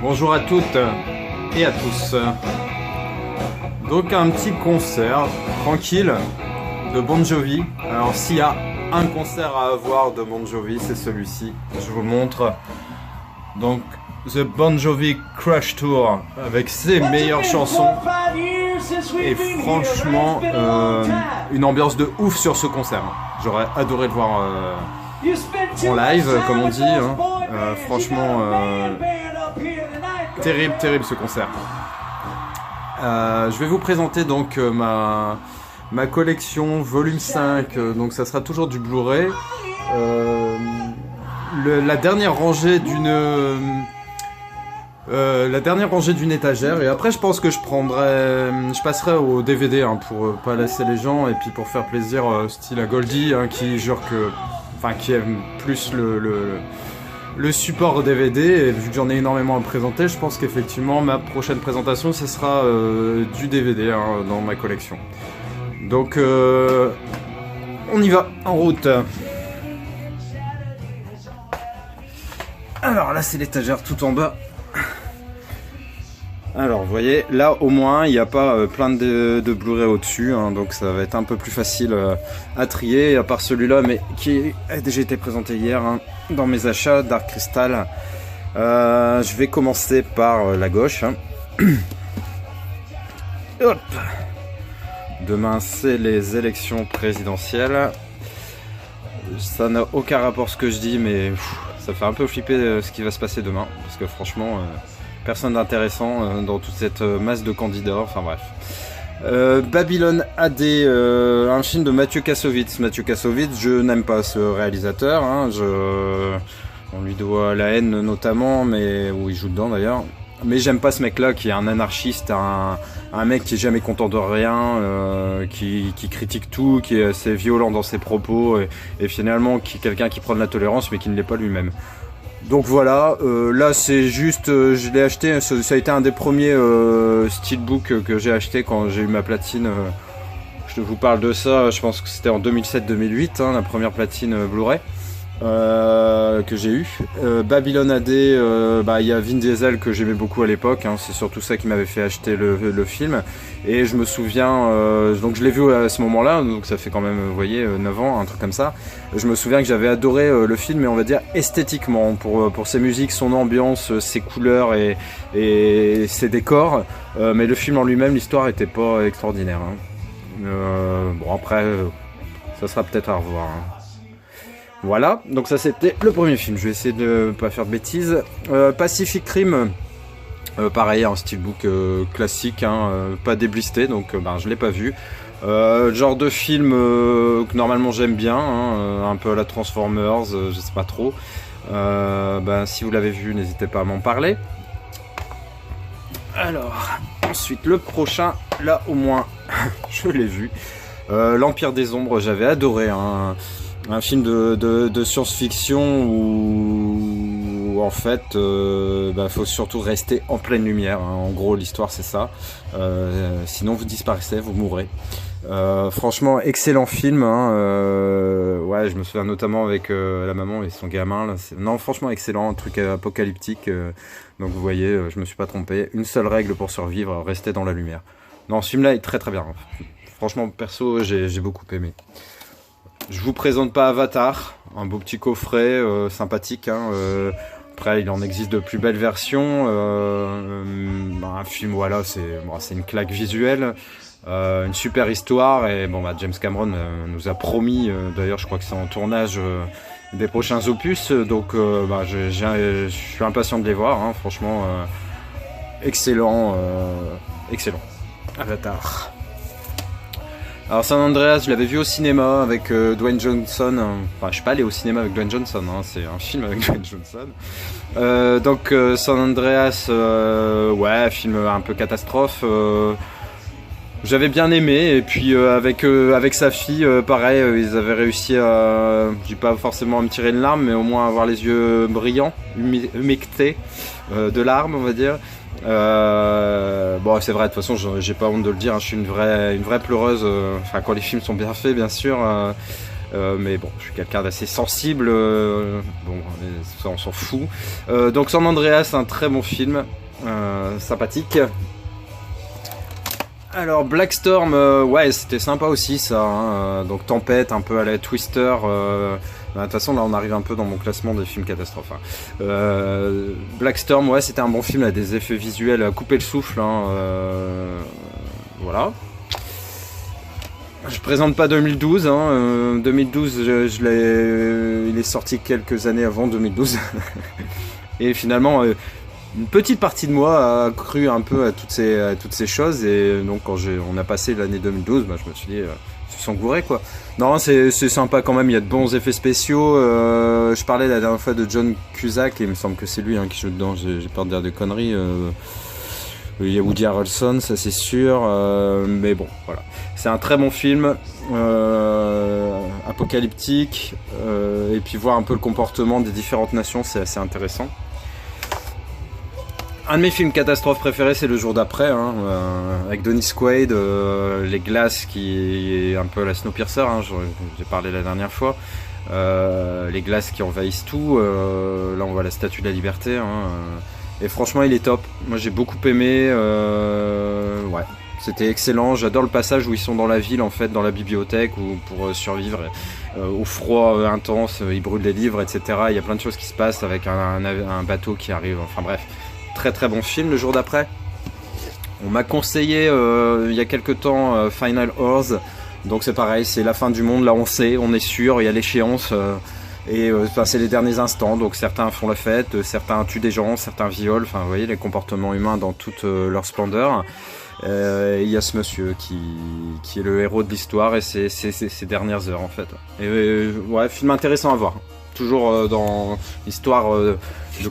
Bonjour à toutes et à tous. Donc un petit concert tranquille de Bon Jovi. Alors s'il y a un concert à avoir de Bon Jovi, c'est celui-ci. Je vous le montre. Donc The Bon Jovi Crush Tour avec ses meilleures chansons. Et franchement, une ambiance de ouf sur ce concert. J'aurais adoré le voir en live, comme on dit. Hein. Franchement, terrible ce concert. Je vais vous présenter donc ma collection volume 5. Donc ça sera toujours du Blu-ray. La dernière rangée d'une étagère, et après je pense que je passerai au DVD hein, pour pas lasser les gens et puis pour faire plaisir style à Goldie hein, qui aime plus le support DVD, et vu que j'en ai énormément à présenter, je pense qu'effectivement ma prochaine présentation ce sera du DVD hein, dans ma collection. Donc on y va, en route. Alors là c'est l'étagère tout en bas. Alors vous voyez, là au moins il n'y a pas plein de Blu-ray au-dessus, hein, donc ça va être un peu plus facile à trier, à part celui-là, mais qui a déjà été présenté hier hein, dans mes achats, Dark Crystal. Je vais commencer par la gauche. Hein. Hop. Demain c'est les élections présidentielles. Ça n'a aucun rapport ce que je dis, mais ça fait un peu flipper ce qui va se passer demain, parce que franchement... personne d'intéressant dans toute cette masse de candidats, enfin bref. Babylone AD, un film de Mathieu Kassovitz. Mathieu Kassovitz, je n'aime pas ce réalisateur, hein, on lui doit La Haine notamment, mais où il joue dedans d'ailleurs. Mais j'aime pas ce mec-là qui est un anarchiste, un mec qui est jamais content de rien, qui critique tout, qui est assez violent dans ses propos, et finalement qui est quelqu'un qui prend de la tolérance mais qui ne l'est pas lui-même. Donc voilà, là c'est juste, je l'ai acheté, ça a été un des premiers steelbook que j'ai acheté quand j'ai eu ma platine. Je vous parle de ça, je pense que c'était en 2007-2008, hein, la première platine Blu-ray que j'ai eue. Babylone AD, il y a Vin Diesel que j'aimais beaucoup à l'époque, hein, c'est surtout ça qui m'avait fait acheter le film. Et je me souviens, donc je l'ai vu à ce moment-là, donc ça fait quand même, vous voyez, 9 ans, un truc comme ça. Je me souviens que j'avais adoré le film, mais on va dire esthétiquement, pour ses musiques, son ambiance, ses couleurs et ses décors. Mais le film en lui-même, l'histoire était pas extraordinaire. Hein. Bon après, ça sera peut-être à revoir. Hein. Voilà, donc ça c'était le premier film, je vais essayer de pas faire de bêtises. Pacific Rim, pareil, un steelbook classique, hein, pas déblisté, donc je l'ai pas vu. Genre de film que normalement j'aime bien, hein, un peu à la Transformers, je sais pas trop. Si vous l'avez vu, n'hésitez pas à m'en parler. Alors, ensuite le prochain, là au moins, je l'ai vu. L'Empire des Ombres, j'avais adoré, hein. Un film de science-fiction où en fait faut surtout rester en pleine lumière, hein. En gros l'histoire c'est ça, sinon vous disparaissez, vous mourrez. Franchement excellent film, hein. Ouais, je me souviens notamment avec la maman et son gamin là. Non franchement excellent, un truc apocalyptique, donc vous voyez, je me suis pas trompé. Une seule règle pour survivre, rester dans la lumière. Non, ce film là est très bien, franchement perso j'ai beaucoup aimé. Je vous présente pas Avatar, un beau petit coffret sympathique. Hein, après, il en existe de plus belles versions. Un film, voilà, c'est une claque visuelle, une super histoire. Et James Cameron nous a promis, d'ailleurs, je crois que c'est en tournage des prochains opus. Donc, je suis impatient de les voir. Hein, franchement, excellent. Avatar. Alors San Andreas, je l'avais vu au cinéma avec Dwayne Johnson. Enfin, je suis pas allé au cinéma avec Dwayne Johnson, hein, c'est un film avec Dwayne Johnson. Donc San Andreas, ouais, film un peu catastrophe. J'avais bien aimé, et puis avec sa fille, pareil, ils avaient réussi à, je dis pas forcément à me tirer une larme, mais au moins avoir les yeux brillants, humectés de larmes, on va dire. C'est vrai, de toute façon j'ai pas honte de le dire, hein, je suis une vraie pleureuse, quand les films sont bien faits bien sûr, Mais bon, je suis quelqu'un d'assez sensible, bon, ça on s'en fout. Donc San Andreas, un très bon film, sympathique. Alors Black Storm, ouais, c'était sympa aussi ça, hein. Donc Tempête, un peu à la Twister. De toute façon, là on arrive un peu dans mon classement des films catastrophes, hein. Black Storm, ouais, c'était un bon film, à des effets visuels à couper le souffle, hein. Voilà. Je présente pas 2012, hein. 2012, il est sorti quelques années avant 2012. Et finalement, une petite partie de moi a cru un peu à toutes ces choses. Et donc quand on a passé l'année 2012, bah, je me suis dit, je suis gouré quoi. Non, c'est sympa quand même, il y a de bons effets spéciaux. Je parlais la dernière fois de John Cusack, et il me semble que c'est lui, hein, qui joue dedans, j'ai peur de dire des conneries. Il y a Woody Harrelson, ça c'est sûr, mais bon, voilà. C'est un très bon film, apocalyptique, et puis voir un peu le comportement des différentes nations, c'est assez intéressant. Un de mes films catastrophes préférés, c'est Le Jour d'après, hein, avec Dennis Quaid, les glaces qui est un peu la Snowpiercer, hein, j'ai parlé la dernière fois. Les glaces qui envahissent tout, là on voit la Statue de la Liberté, hein, et franchement il est top, moi j'ai beaucoup aimé, ouais, c'était excellent. J'adore le passage où ils sont dans la ville en fait, dans la bibliothèque, où pour survivre au froid intense, ils brûlent des livres, etc. Il y a plein de choses qui se passent avec un bateau qui arrive, enfin bref, très très bon film. Le Jour d'après, on m'a conseillé il y a quelques temps Final Hours, donc c'est pareil, c'est la fin du monde, là on sait, on est sûr, il y a l'échéance. Et c'est les derniers instants, donc certains font la fête, certains tuent des gens, certains violent, enfin vous voyez les comportements humains dans toute leur splendeur. Il y a ce monsieur qui est le héros de l'histoire, et c'est ses dernières heures en fait. Et ouais, film intéressant à voir, toujours dans l'histoire de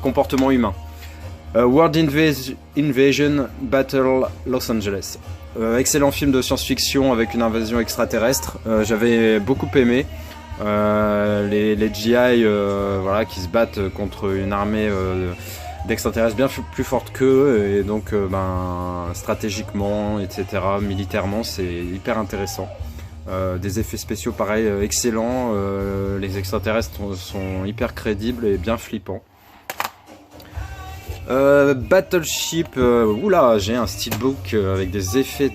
comportement humain. World Invasion Battle Los Angeles. Excellent film de science-fiction avec une invasion extraterrestre, j'avais beaucoup aimé. Les GI voilà, qui se battent contre une armée d'extraterrestres bien plus forte qu'eux, et donc stratégiquement, etc., militairement, c'est hyper intéressant. Des effets spéciaux pareil excellents, les extraterrestres sont hyper crédibles et bien flippants. Battleship, oula, j'ai un steelbook avec des effets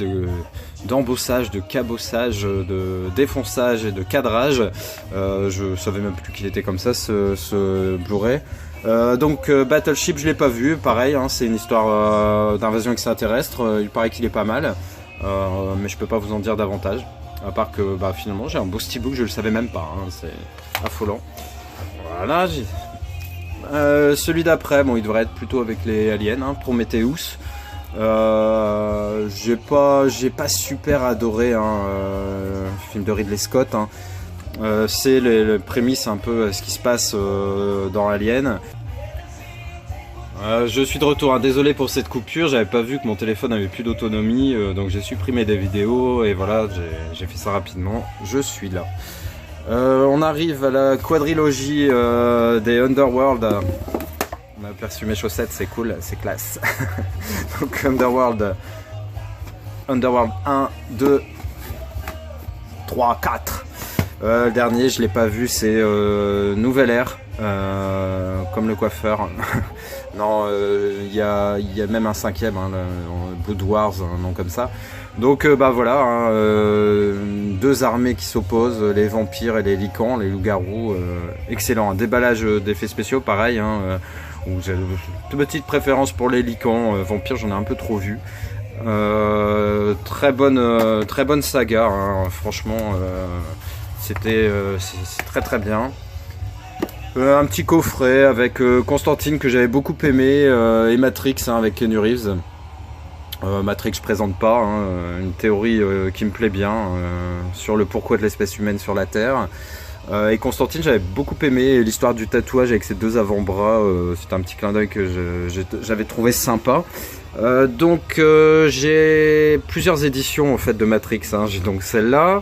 d'embossage, de cabossage, de défonçage et de cadrage. Je savais même plus qu'il était comme ça, ce Blu-ray. Donc Battleship, je l'ai pas vu, pareil, hein, c'est une histoire d'invasion extraterrestre, il paraît qu'il est pas mal, mais je peux pas vous en dire davantage, à part que finalement j'ai un beau steelbook, je le savais même pas, hein, c'est affolant. Voilà, celui d'après, bon, il devrait être plutôt avec les aliens, hein, Prometheus. J'ai pas super adoré, hein, film de Ridley Scott, hein. C'est les prémices un peu ce qui se passe dans Alien. Je suis de retour, hein. Désolé pour cette coupure, j'avais pas vu que mon téléphone avait plus d'autonomie, donc j'ai supprimé des vidéos et voilà, j'ai fait ça rapidement, je suis là. On arrive à la quadrilogie des Underworld. On a aperçu mes chaussettes, c'est cool, c'est classe. Donc Underworld 1, 2, 3, 4. Le dernier, je l'ai pas vu, c'est Nouvelle Ère, comme le coiffeur. Non, il y a même un cinquième, hein, Blood Wars, un nom comme ça. Donc voilà, hein, deux armées qui s'opposent, les vampires et les lycans, les loups-garous. Excellent, un déballage d'effets spéciaux, pareil, hein, où j'ai une petite préférence pour les lycans. Vampires, j'en ai un peu trop vu. Très bonne saga, hein, franchement, c'est très très bien. Un petit coffret avec Constantine que j'avais beaucoup aimé, et Matrix, hein, avec Keanu Reeves. Matrix, je présente pas, hein, une théorie qui me plaît bien sur le pourquoi de l'espèce humaine sur la Terre. Et Constantine, j'avais beaucoup aimé l'histoire du tatouage avec ses deux avant-bras, c'est un petit clin d'œil que j'avais trouvé sympa. Donc j'ai plusieurs éditions en fait de Matrix, hein. J'ai donc celle-là,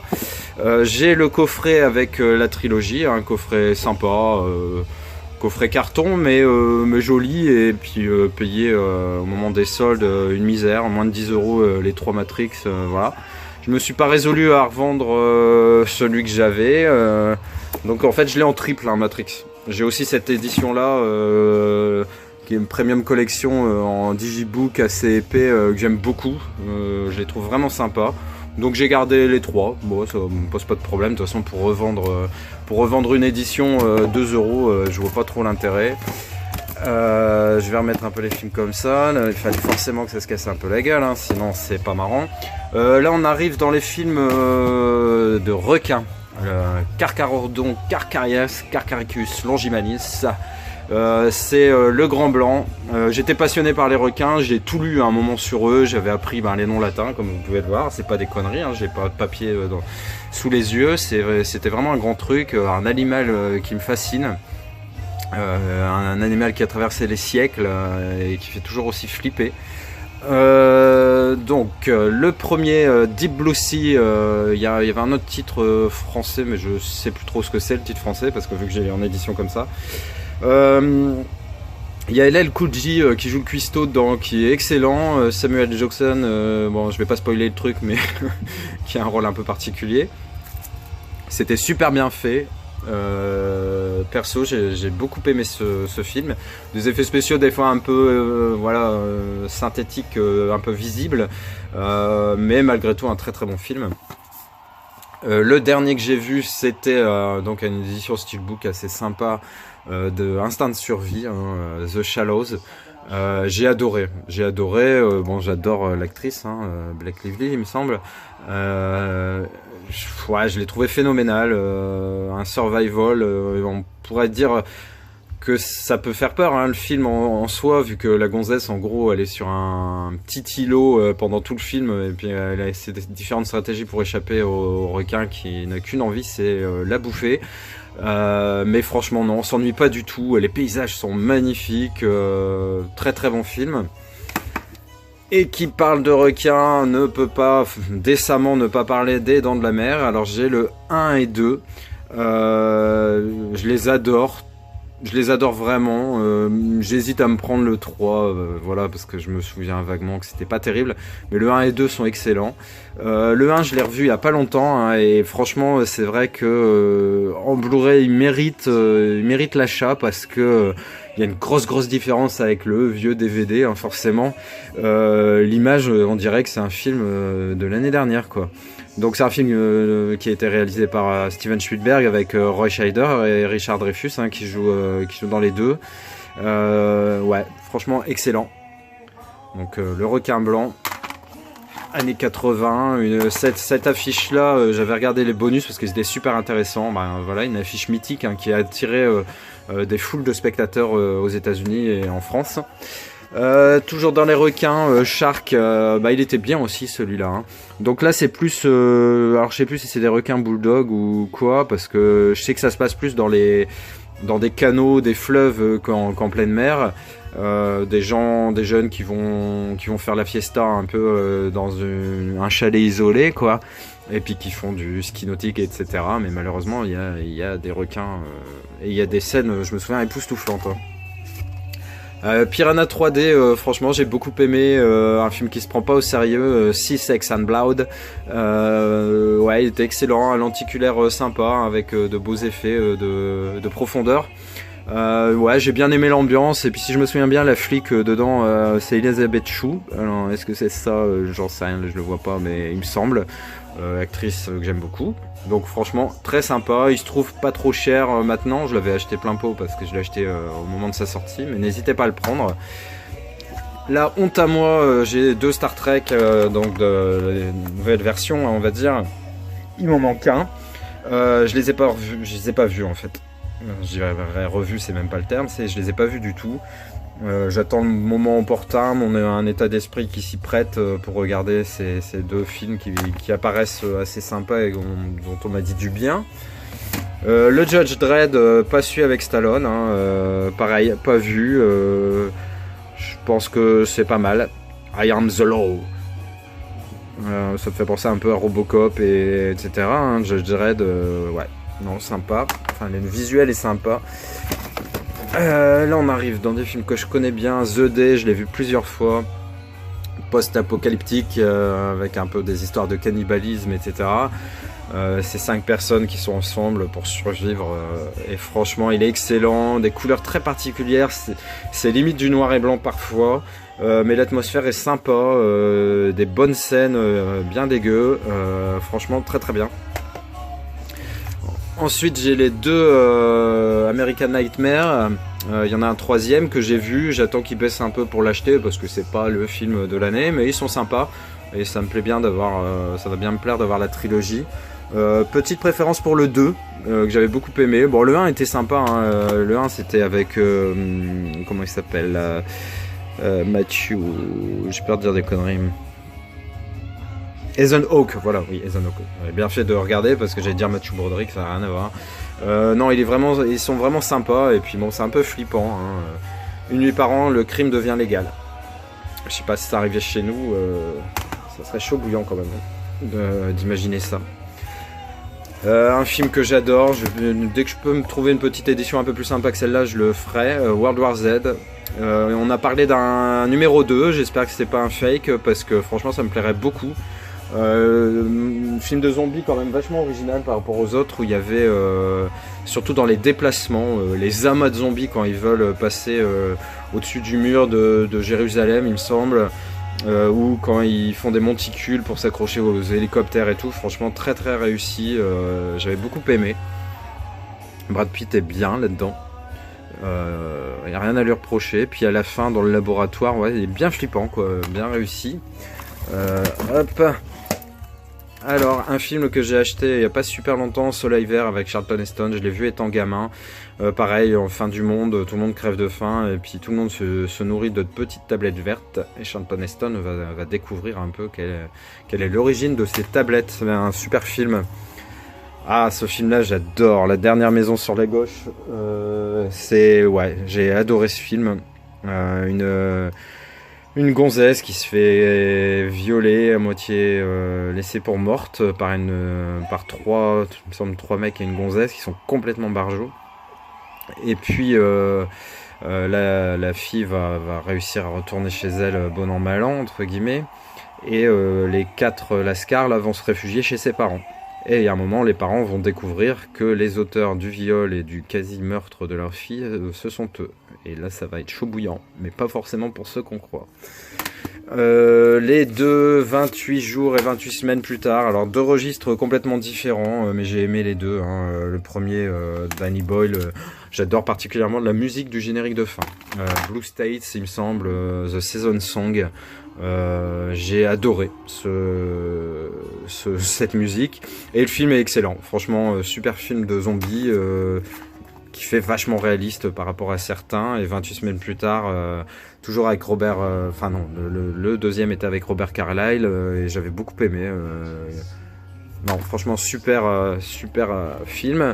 j'ai le coffret avec la trilogie, un coffret sympa, coffret carton mais joli, et puis payé au moment des soldes une misère, moins de 10 € les 3 Matrix, voilà. je me suis pas résolu à revendre celui que j'avais. Donc en fait je l'ai en triple, hein, Matrix. J'ai aussi cette édition là qui est une premium collection en digibook assez épais que j'aime beaucoup. Je les trouve vraiment sympas. Donc j'ai gardé les 3. Bon, ça me pose pas de problème. De toute façon pour revendre une édition 2 €, je vois pas trop l'intérêt. Je vais remettre un peu les films comme ça. Là, il fallait forcément que ça se casse un peu la gueule, hein, sinon c'est pas marrant. Là on arrive dans les films de requins. Carcharodon, Carcharias, Carcaricus, Longimanus. C'est le grand blanc. J'étais passionné par les requins, j'ai tout lu à un moment sur eux, j'avais appris les noms latins comme vous pouvez le voir, c'est pas des conneries, hein, j'ai pas de papier sous les yeux, c'était vraiment un grand truc, un animal qui me fascine. Un animal qui a traversé les siècles et qui fait toujours aussi flipper. Donc le premier Deep Blue Sea, il y avait un autre titre français mais je sais plus trop ce que c'est le titre français parce que vu que j'ai en édition comme ça. Il y a LL Cool J qui joue le cuistot dedans, qui est excellent. Samuel Jackson, bon je vais pas spoiler le truc mais qui a un rôle un peu particulier. C'était super bien fait. Perso j'ai beaucoup aimé ce film, des effets spéciaux des fois un peu synthétiques, un peu visibles, mais malgré tout un très très bon film. Le dernier que j'ai vu c'était donc une édition steelbook assez sympa de Instinct de survie, hein, The Shallows. J'ai adoré, bon j'adore l'actrice, hein, Blake Lively il me semble. Ouais, je l'ai trouvé phénoménal, un survival, on pourrait dire que ça peut faire peur, hein, le film en soi, vu que la gonzesse en gros elle est sur un petit îlot pendant tout le film, et puis elle a ses différentes stratégies pour échapper au requin qui n'a qu'une envie, c'est la bouffer. Mais franchement non, on s'ennuie pas du tout, les paysages sont magnifiques, très très bon film. Et qui parle de requins ne peut pas décemment ne pas parler des Dents de la Mer. Alors j'ai le 1 et 2, je les adore vraiment. J'hésite à me prendre le 3, voilà, parce que je me souviens vaguement que c'était pas terrible, mais le 1 et 2 sont excellents. Le 1 je l'ai revu il y a pas longtemps, hein, et franchement c'est vrai que en Blu-ray il mérite l'achat parce que il y a une grosse différence avec le vieux DVD, hein, forcément. L'image, on dirait que c'est un film de l'année dernière, quoi. Donc c'est un film qui a été réalisé par Steven Spielberg avec Roy Scheider et Richard Dreyfuss, hein, qui joue dans les deux. Ouais, franchement excellent. Donc le requin blanc, années 80. Cette affiche là, j'avais regardé les bonus parce que c'était super intéressant. Voilà, une affiche mythique, hein, qui a attiré des foules de spectateurs aux États-Unis et en France. Toujours dans les requins, Shark, il était bien aussi celui-là, hein. Donc là c'est plus, alors je sais plus si c'est des requins bulldog ou quoi, parce que je sais que ça se passe plus dans des canaux, des fleuves qu'en pleine mer. Des jeunes qui vont faire la fiesta un peu dans un chalet isolé, quoi, et puis qui font du ski nautique, etc. Mais malheureusement il y a des requins et il y a des scènes, je me souviens, époustouflantes, hein. Piranha 3D, franchement j'ai beaucoup aimé, un film qui se prend pas au sérieux, Sea, Sex and Blood. Ouais, il était excellent, un lenticulaire sympa avec de beaux effets de profondeur. Ouais, j'ai bien aimé l'ambiance, et puis si je me souviens bien, la flic dedans, c'est Elizabeth Shue. Alors est-ce que c'est ça, j'en sais rien, je le vois pas, mais il me semble. Actrice que j'aime beaucoup. Donc franchement très sympa, il se trouve pas trop cher maintenant, je l'avais acheté plein pot parce que je l'ai acheté au moment de sa sortie, mais n'hésitez pas à le prendre. La honte à moi, j'ai 2 Star Trek, donc de nouvelle version, on va dire. Il m'en manque un. Je les ai pas vus en fait. J'aurais revu, c'est même pas le terme, je les ai pas vus du tout. J'attends le moment opportun, on a un état d'esprit qui s'y prête pour regarder ces 2 films qui apparaissent assez sympas et dont on m'a dit du bien. Le Judge Dredd, pas su avec Stallone, hein, pareil, pas vu. Je pense que c'est pas mal. I Am the Law. Ça me fait penser un peu à Robocop etc. Hein, Judge Dredd, ouais, non, sympa. Enfin, le visuel est sympa. Là on arrive dans des films que je connais bien. The Day, je l'ai vu plusieurs fois. post-apocalyptique avec un peu des histoires de cannibalisme, etc. Ces 5 personnes qui sont ensemble pour survivre et franchement il est excellent, des couleurs très particulières, c'est limite du noir et blanc parfois, mais l'atmosphère est sympa, des bonnes scènes bien dégueu, franchement très très bien. Ensuite j'ai les 2 American Nightmare, il y en a un 3e que j'ai vu, j'attends qu'il baisse un peu pour l'acheter parce que c'est pas le film de l'année, mais ils sont sympas et ça me plaît bien d'avoir, ça va bien me plaire d'avoir la trilogie. Petite préférence pour le 2 que j'avais beaucoup aimé. Bon, le 1 était sympa, hein. Le 1 c'était avec comment il s'appelle, Matthew, j'ai peur de dire des conneries, Ethan Hawke, voilà, oui, Ethan Hawke. J'avais bien fait de regarder parce que j'allais dire Matthew Broderick, ça n'a rien à voir. Non, ils sont vraiment sympas et puis bon, c'est un peu flippant, hein. Une nuit par an, le crime devient légal. Je sais pas si ça arrivait chez nous, ça serait chaud bouillant quand même d'imaginer ça. Un film que j'adore, dès que je peux me trouver une petite édition un peu plus sympa que celle-là, je le ferai, World War Z. On a parlé d'un numéro 2, j'espère que c'est pas un fake, parce que franchement ça me plairait beaucoup. Film de zombies quand même vachement original par rapport aux autres, où il y avait, surtout dans les déplacements, les amas de zombies quand ils veulent passer au-dessus du mur de Jérusalem, il me semble. Ou quand ils font des monticules pour s'accrocher aux hélicoptères et tout, franchement très très réussi, j'avais beaucoup aimé. Brad Pitt est bien là-dedans, il n'y a rien à lui reprocher, puis à la fin dans le laboratoire, ouais, il est bien flippant quoi, bien réussi. Hop. Alors, un film que j'ai acheté il n'y a pas super longtemps, Soleil Vert avec Charlton Heston, je l'ai vu étant gamin. Pareil, en fin du monde, tout le monde crève de faim et puis tout le monde se nourrit de petites tablettes vertes. Et Charlton Heston va découvrir un peu quelle est l'origine de ces tablettes. C'est un super film. Ah, ce film-là, j'adore. La dernière maison sur la gauche, ouais, j'ai adoré ce film. Une gonzesse qui se fait violer, à moitié laissée pour morte par 3 mecs et une gonzesse qui sont complètement barjots. Et puis la fille va réussir à retourner chez elle bon an mal an entre guillemets. Et les 4 lascars là vont se réfugier chez ses parents. Et il y a un moment, les parents vont découvrir que les auteurs du viol et du quasi-meurtre de leur fille, ce sont eux. Et là, ça va être chaud bouillant, mais pas forcément pour ceux qu'on croit. Les 28 jours et 28 semaines plus tard, alors 2 registres complètement différents, mais j'ai aimé les 2. Hein. Le premier, Danny Boyle, j'adore particulièrement la musique du générique de fin. Blue States, il me semble, The Season Song. J'ai adoré cette musique et le film est excellent, franchement super film de zombies qui fait vachement réaliste par rapport à certains. Et 28 semaines plus tard, toujours avec Robert, enfin non, le deuxième était avec Robert Carlyle et j'avais beaucoup aimé. Non, franchement super film.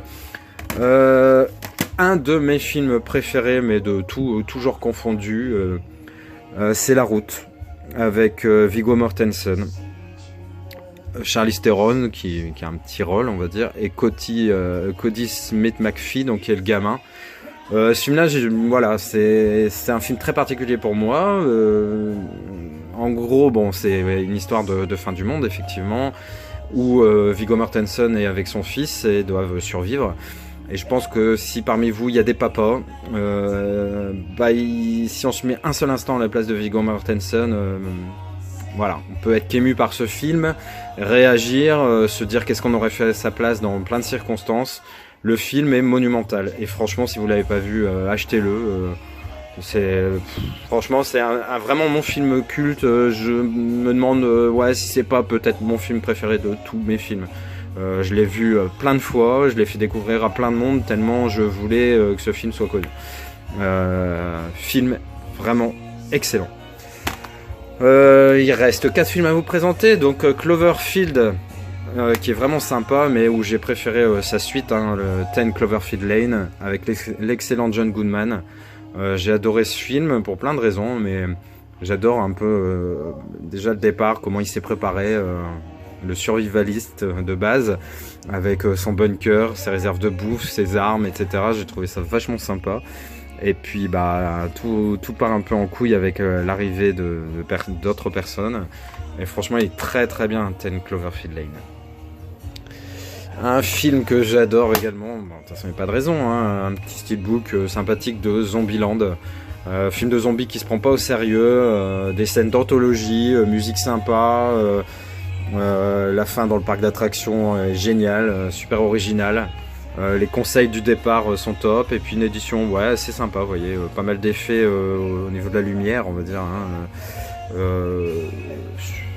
Un de mes films préférés, mais de toujours confondu, c'est La Route, avec Viggo Mortensen, Charlize Theron qui a un petit rôle on va dire, et Cody Smith McPhee, donc qui est le gamin. Ce film-là, voilà, c'est un film très particulier pour moi. En gros, bon, c'est une histoire de fin du monde effectivement, où Viggo Mortensen est avec son fils et doivent survivre. Et je pense que si parmi vous il y a des papas, si on se met un seul instant à la place de Viggo Mortensen, voilà, on peut être qu'ému par ce film, réagir, se dire qu'est-ce qu'on aurait fait à sa place dans plein de circonstances. Le film est monumental et franchement, si vous l'avez pas vu, achetez-le. Franchement, c'est vraiment mon film culte. Je me demande si c'est pas peut-être mon film préféré de tous mes films. Je l'ai vu plein de fois, je l'ai fait découvrir à plein de monde tellement je voulais que ce film soit connu. Film vraiment excellent. Il reste 4 films à vous présenter, donc Cloverfield, qui est vraiment sympa, mais où j'ai préféré sa suite, hein, le 10 Cloverfield Lane, avec l'excellent John Goodman. J'ai adoré ce film pour plein de raisons, mais j'adore un peu déjà le départ, comment il s'est préparé, le survivaliste de base, avec son bunker, ses réserves de bouffe, ses armes, etc. J'ai trouvé ça vachement sympa. Et puis bah tout part un peu en couille avec l'arrivée d'autres personnes. Et franchement, il est très très bien, 10 Cloverfield Lane. Un film que j'adore également, bon, de toute façon il n'y a pas de raison, hein, un petit steelbook sympathique de Zombieland. Film de zombies qui se prend pas au sérieux, des scènes d'anthologie, musique sympa, la fin dans le parc d'attractions est géniale, super originale. Les conseils du départ sont top, et puis une édition ouais assez sympa, vous voyez, pas mal d'effets au niveau de la lumière, on va dire. Hein.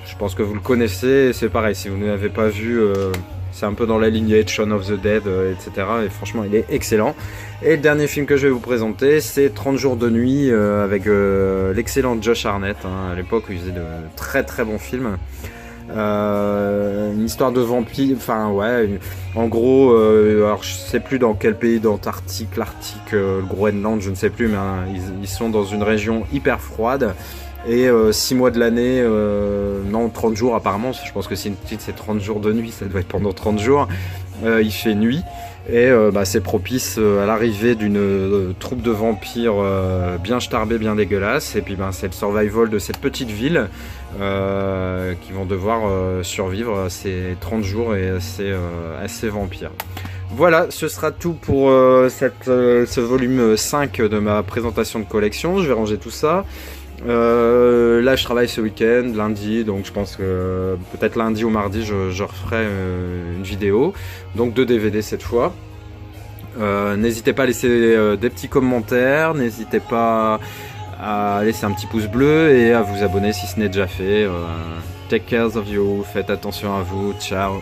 Je pense que vous le connaissez, c'est pareil, si vous ne l'avez pas vu, c'est un peu dans la lignée de Shaun of the Dead, etc. Et franchement, il est excellent. Et le dernier film que je vais vous présenter, c'est 30 jours de nuit, avec l'excellent Josh Hartnett. Hein, à l'époque, où il faisait de très très bons films. Une histoire de vampire, enfin ouais, en gros, alors je sais plus dans quel pays d'Antarctique, l'Arctique, le Groenland, je ne sais plus, mais hein, ils sont dans une région hyper froide. Et 6 mois de l'année, non 30 jours apparemment, je pense que si une petite c'est 30 jours de nuit, ça doit être pendant 30 jours, il fait nuit, et c'est propice à l'arrivée d'une troupe de vampires bien starbés, bien dégueulasses, et puis c'est le survival de cette petite ville qui vont devoir survivre à ces 30 jours et à ces vampires. Voilà, ce sera tout pour ce volume 5 de ma présentation de collection. Je vais ranger tout ça. Là je travaille ce week-end, lundi, donc je pense que peut-être lundi ou mardi je referai une vidéo, donc 2 DVD cette fois. N'hésitez pas à laisser des petits commentaires, n'hésitez pas à laisser un petit pouce bleu et à vous abonner si ce n'est déjà fait. Take care of you, faites attention à vous, ciao.